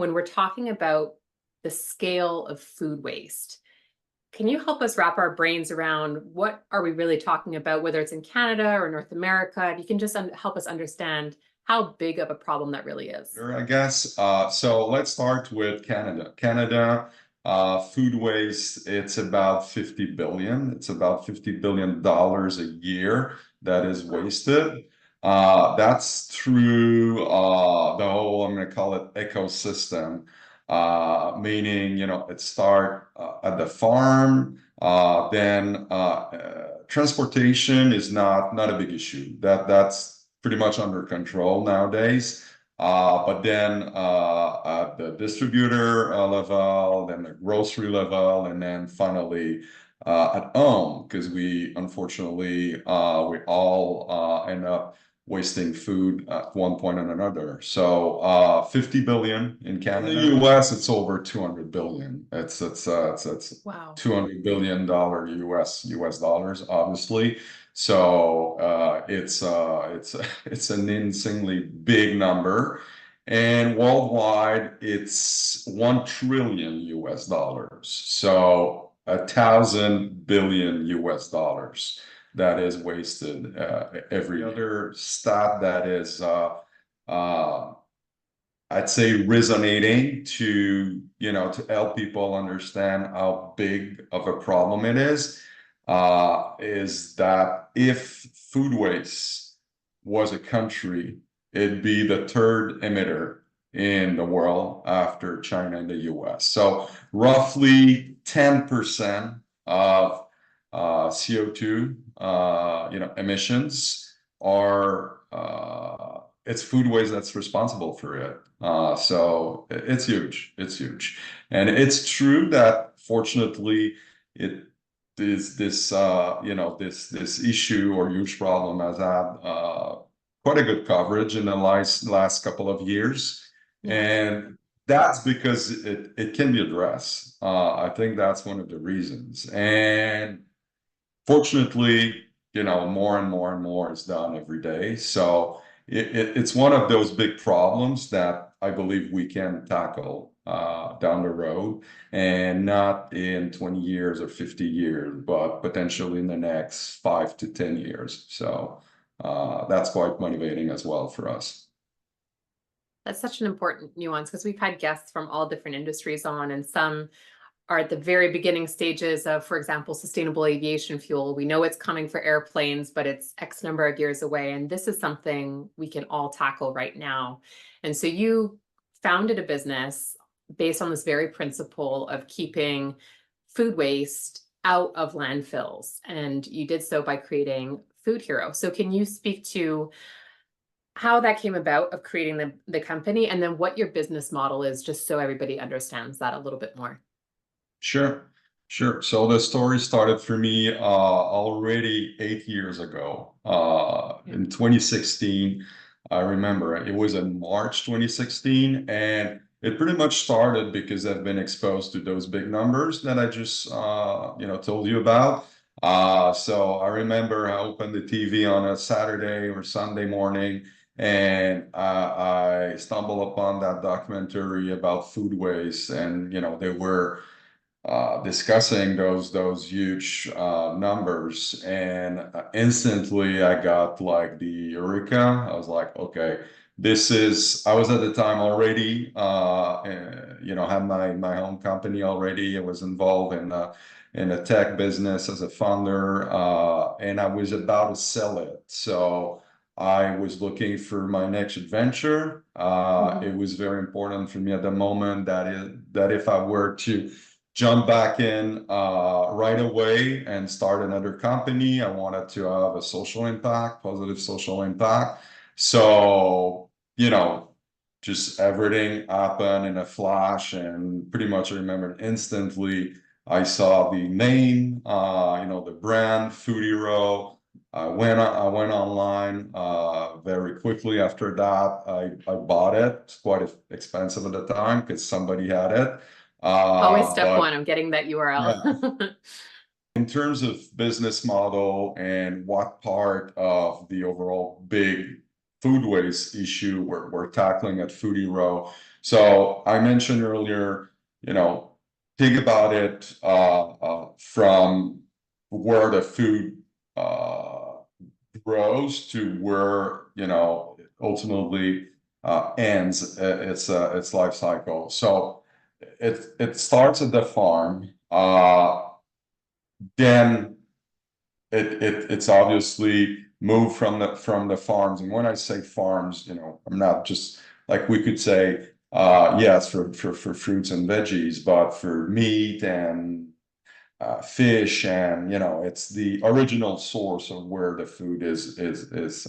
when we're talking about the scale of food waste. Can you help us wrap our brains around what are we really talking about, whether it's in Canada or North America? You can just help us understand how big of a problem that really is. Sure, I guess. So let's start with Canada. Canada, food waste, it's about 50 billion. It's about $50 billion a year that is wasted. That's through the whole, I'm going to call it ecosystem, meaning, it start at the farm, then transportation is not a big issue. That's pretty much under control nowadays. But then at the distributor level, then the grocery level, and then finally at home, because we unfortunately we all end up wasting food at one point or another. So 50 billion in Canada. In the US, it's over 200 billion. It's Wow. $200 billion US dollars, obviously. So it's an insanely big number, and worldwide it's 1 trillion US dollars. So 1,000 billion US dollars that is wasted every other stat that is I'd say resonating to to help people understand how big of a problem it is that if food waste was a country, it'd be the third emitter in the world after China and the US. So roughly 10% of CO2 emissions are it's food waste that's responsible for it. So it's huge. It's huge. And it's true that fortunately it is this this issue or huge problem has had quite a good coverage in the last couple of years. Yeah. And that's because it can be addressed. I think that's one of the reasons. And fortunately, more and more and more is done every day. So it's one of those big problems that I believe we can tackle down the road, and not in 20 years or 50 years, but potentially in the next 5 to 10 years. So that's quite motivating as well for us. That's such an important nuance because we've had guests from all different industries on, and some are at the very beginning stages of, for example, sustainable aviation fuel. We know it's coming for airplanes, but it's X number of years away. And this is something we can all tackle right now. And so you founded a business based on this very principle of keeping food waste out of landfills. And you did so by creating FoodHero. So can you speak to how that came about of creating the company, and then what your business model is, just so everybody understands that a little bit more? Sure. So the story started for me already 8 years ago. In 2016, I remember it was in March 2016, and it pretty much started because I've been exposed to those big numbers that I just told you about. So I remember I opened the TV on a Saturday or Sunday morning, and I stumbled upon that documentary about food waste, and they were discussing those huge numbers, and instantly I got like the eureka. I was like, okay, I was at the time already had my own company already. I was involved in a tech business as a founder, and I was about to sell it. So I was looking for my next adventure. It was very important for me at the moment that if I were to jump back in right away and start another company, I wanted to have a social impact, positive social impact. So, just everything happened in a flash, and pretty much I remember instantly I saw the name, the brand FoodHero. I went online very quickly after that. I bought it. It's quite expensive at the time because somebody had it. Always step one, I'm getting that URL. Yeah. In terms of business model and what part of the overall big food waste issue we're tackling at FoodHero, So I mentioned earlier, you know, think about it from where the food grows to where, you know, ultimately ends its life cycle. So it starts at the farm, then it's obviously moved from the farms. And when I say farms, you know, I'm not just like we could say, yes, for fruits and veggies, but for meat and fish, and you know, it's the original source of where the food is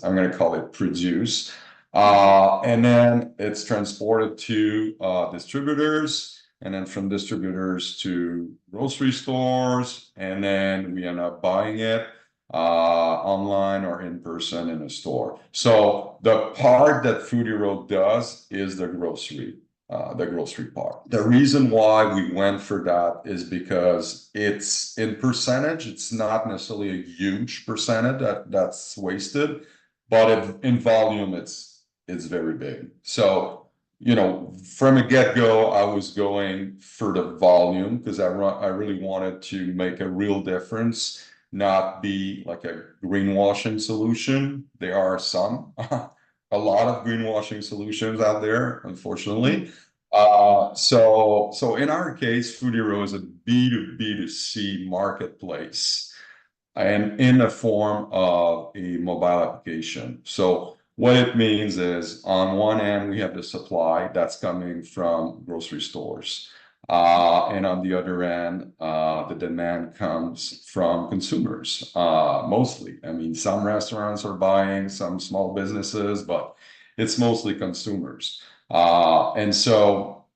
I'm going to call it produce, and then it's transported to distributors, and then from distributors to grocery stores, and then we end up buying it online or in person in a store. So the part that FoodHero does is the grocery part. The reason why we went for that is because it's in percentage, it's not necessarily a huge percentage that's wasted, but in volume, it's very big. So, you know, from a get-go, I was going for the volume because I really wanted to make a real difference, not be like a greenwashing solution. There are some, a lot of greenwashing solutions out there, unfortunately. So in our case, FoodHero is a B2B2C marketplace and in the form of a mobile application. So what it means is on one end, we have the supply that's coming from grocery stores. And on the other end, the demand comes from consumers, mostly. I mean, some restaurants are buying, some small businesses, but it's mostly consumers. And so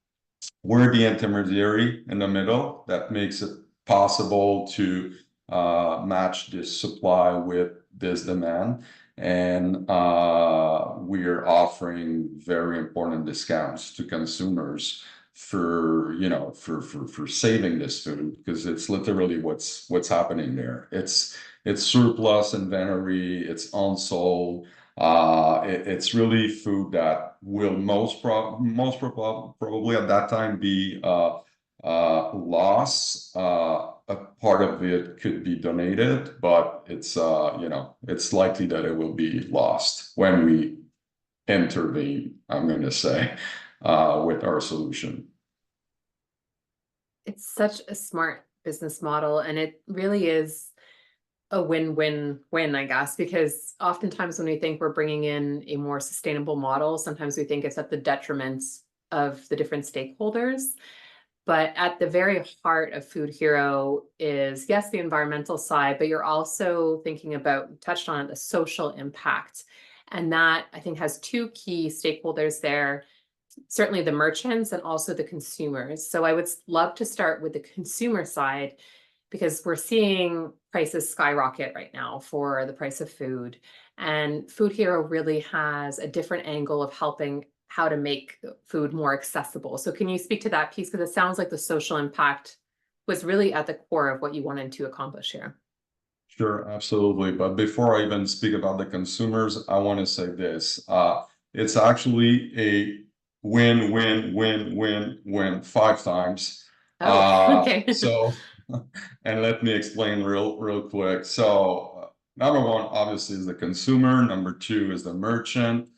we're the intermediary in the middle that makes it possible to match this supply with this demand. And we're offering very important discounts to consumers for, you know, for saving this food, because it's literally what's happening there. It's surplus inventory, it's unsold. It's really food that will probably at that time be loss. A part of it could be donated, but it's you know, it's likely that it will be lost when we intervene, I'm going to say, with our solution. It's such a smart business model, and it really is a win-win-win, I guess, because oftentimes when we think we're bringing in a more sustainable model, sometimes we think it's at the detriment of the different stakeholders. But at the very heart of FoodHero is, yes, the environmental side, but you're also thinking about, touched on it, the social impact. And that, I think, has two key stakeholders there, certainly the merchants and also the consumers. So I would love to start with the consumer side, because we're seeing prices skyrocket right now for the price of food. And FoodHero really has a different angle of helping how to make food more accessible. So can you speak to that piece? Because it sounds like the social impact was really at the core of what you wanted to accomplish here. Sure, absolutely. But before I even speak about the consumers, I want to say this. It's actually a win, win, win, win, win 5 times. Oh, okay. So, and let me explain real quick. So, number one, obviously, is the consumer. Number two is the merchants.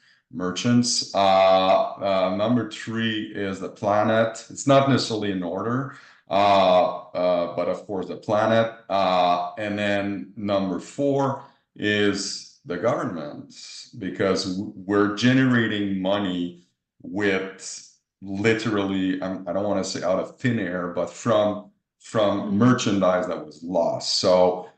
Number three is the planet. It's not necessarily in order. But of course the planet, and then number four is the government, because we're generating money with literally, I don't want to say out of thin air, but from merchandise that was lost. So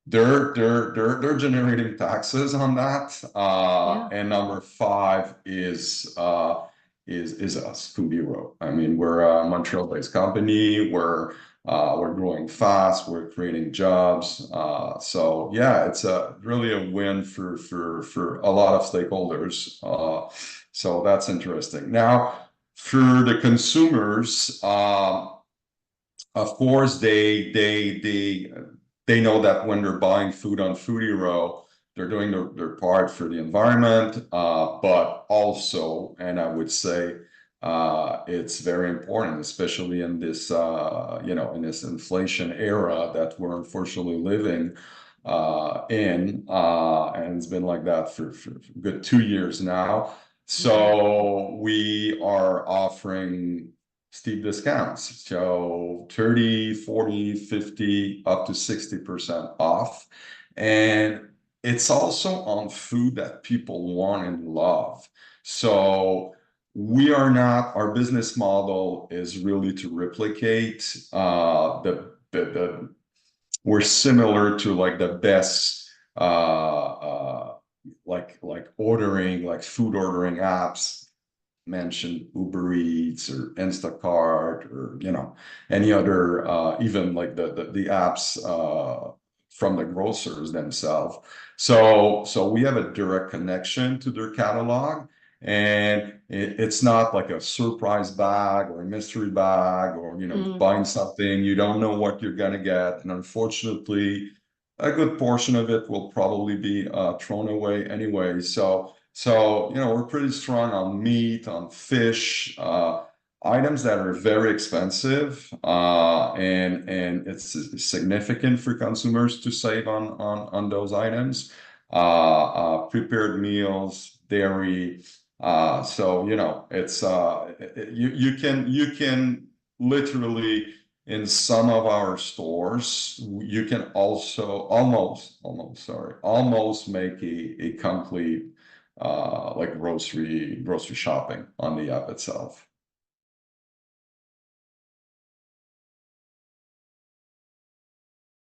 they're generating taxes on that. Yeah. And number five is us, FoodHero. I mean, we're a Montreal-based company. We're growing fast. We're creating jobs. So yeah, it's really a win for a lot of stakeholders. So that's interesting. Now, for the consumers, of course, they know that when they're buying food on FoodHero, they're doing their part for the environment, but also, and I would say, it's very important, especially in this, in this inflation era that we're unfortunately living and it's been like that for a good 2 years now. Mhm. So we are offering steep discounts. So 30, 40, 50, up to 60% off. And it's also on food that people want and love. So we are not, our business model is really to replicate the we're similar to like the best like ordering, like food ordering apps, mentioned Uber Eats or Instacart or any other even like the apps from the grocers themselves. So we have a direct connection to their catalog, and it's not like a surprise bag or a mystery bag, or Mm. buying something you don't know what you're gonna get. And unfortunately, a good portion of it will probably be thrown away anyway. So, we're pretty strong on meat, on fish, items that are very expensive, and it's significant for consumers to save on those items. Prepared meals, dairy. So, it's you can literally, in some of our stores, you can also almost make a complete like grocery shopping on the app itself.